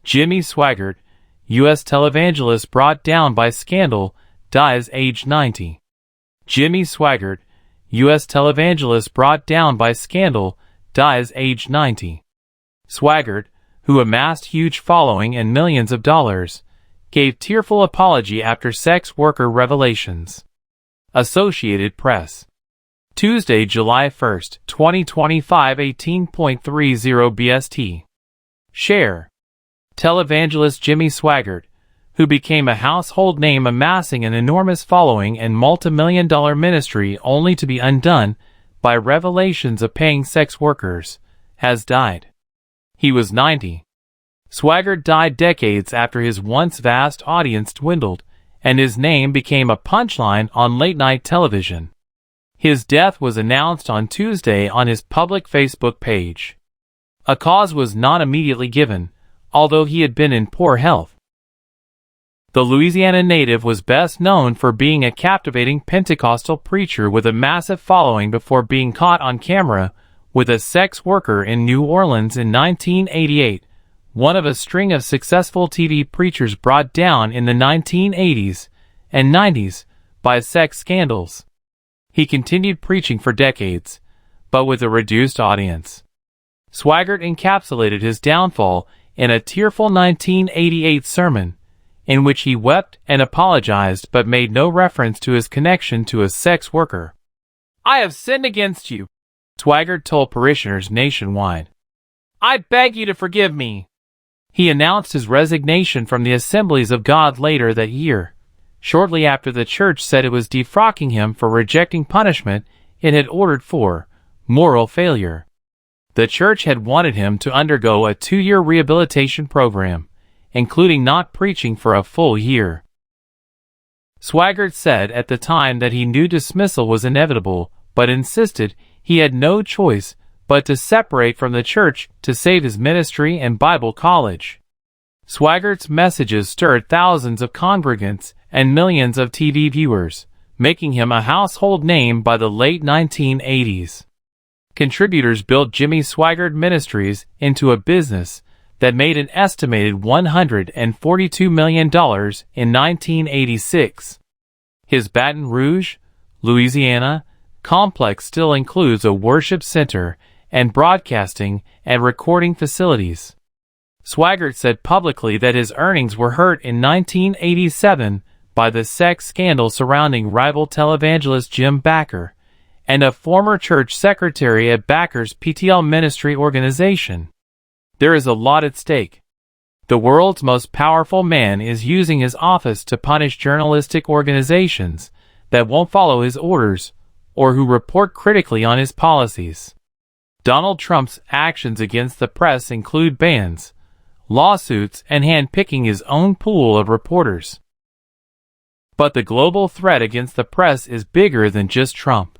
Jimmy Swaggart, U.S. televangelist brought down by scandal, dies aged 90. Jimmy Swaggart, U.S. televangelist brought down by scandal, dies aged 90. Swaggart, who amassed huge following and millions of dollars, gave tearful apology after sex worker revelations. Associated Press. Tuesday, July 1, 2025, 18:30 BST. Share. Televangelist Jimmy Swaggart, who became a household name amassing an enormous following and multi-million-dollar ministry only to be undone by revelations of paying sex workers, has died. He was 90. Swaggart died decades after his once vast audience dwindled, and his name became a punchline on late-night television. His death was announced on Tuesday on his public Facebook page. A cause was not immediately given, although he had been in poor health. The Louisiana native was best known for being a captivating Pentecostal preacher with a massive following before being caught on camera with a sex worker in New Orleans in 1988, one of a string of successful TV preachers brought down in the 1980s and 90s by sex scandals. He continued preaching for decades, but with a reduced audience. Swaggart encapsulated his downfall in a tearful 1988 sermon, in which he wept and apologized but made no reference to his connection to a sex worker. "I have sinned against you," Swaggart told parishioners nationwide. "I beg you to forgive me." He announced his resignation from the Assemblies of God later that year, shortly after the church said it was defrocking him for rejecting punishment it had ordered for moral failure. The church had wanted him to undergo a 2-year rehabilitation program, including not preaching for a full year. Swaggart said at the time that he knew dismissal was inevitable, but insisted he had no choice but to separate from the church to save his ministry and Bible college. Swaggart's messages stirred thousands of congregants and millions of TV viewers, making him a household name by the late 1980s. Contributors built Jimmy Swaggart Ministries into a business that made an estimated $142 million in 1986. His Baton Rouge, Louisiana, complex still includes a worship center and broadcasting and recording facilities. Swaggart said publicly that his earnings were hurt in 1987 by the sex scandal surrounding rival televangelist Jim Bakker and a former church secretary at Bakker's PTL ministry organization. There is a lot at stake. The world's most powerful man is using his office to punish journalistic organizations that won't follow his orders or who report critically on his policies. Donald Trump's actions against the press include bans, lawsuits, and handpicking his own pool of reporters. But the global threat against the press is bigger than just Trump.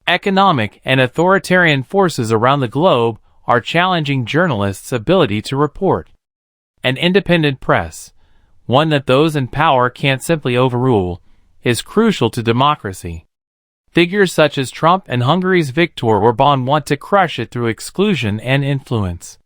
Economic and authoritarian forces around the globe are challenging journalists' ability to report. An independent press, one that those in power can't simply overrule, is crucial to democracy. Figures such as Trump and Hungary's Viktor Orbán want to crush it through exclusion and influence.